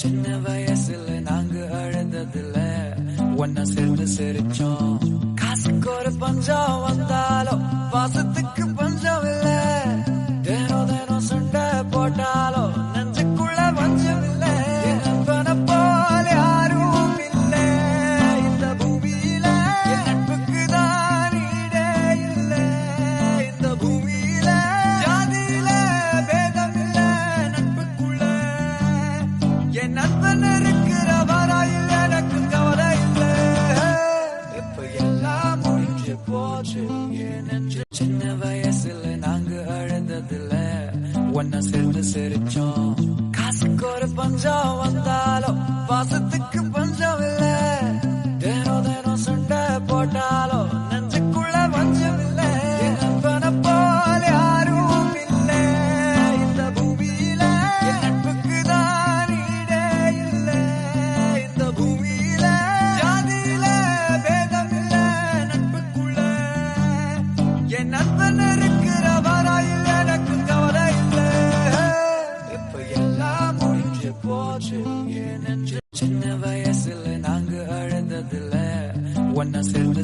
சின்ன வயசுல நாங்க அழுந்ததுல ஒன்னா சேர்ந்து சிரிச்சோம். காசுக்கு ஒரு பஞ்சம் வந்தாலும் பாசத்துக்கு பஞ்சம் இல்ல. தினம் தினம் சண்டை போட்டாலும் நெஞ்சுக்குள்ள பஞ்சம் இல்ல. நண்பனை போல யாரும் இல்ல இந்த பூமியில. என் நட்புக்கு தான் ஈடே இல்ல இந்த பூமியில. ஜாதியில பேதம் இல்ல நட்புக்குள்ள. என் நண்பன் இருக்கிற வரையில் எனக்கு கவலை இல்ல. இப்ப எல்லாம் முடிஞ்சு போச்சு என் நெஞ்சு. சின்ன வயசுல நாங்க அழுந்ததுல ஒன்னா சேர்ந்து சிரிச்சோம். காசுக்கு ஒரு பஞ்சம் வந்தாலும் பாசத்துக்கு பஞ்சம் இல்ல. தினம் தினம் சண்டை போட்டாலும் நெஞ்சுக்குள்ள பஞ்சம் இல்ல. என் நண்பனை போல யாரும் இல்ல இந்த பூமியில. என் நட்புக்கு தான் ஈடே இல்ல இந்த பூமியில. ஜாதியில பேதம் இல்ல நட்புக்குள்ள. என் நண்பன் இருக்கிற வரையில் எனக்கு கவலை இல்ல. இப்ப எல்லாம் முடிஞ்சு போச்சு என் நெஞ்சு. சின்ன வயசுல நாங்க அழுந்ததுல ஒன்னா சேர்ந்து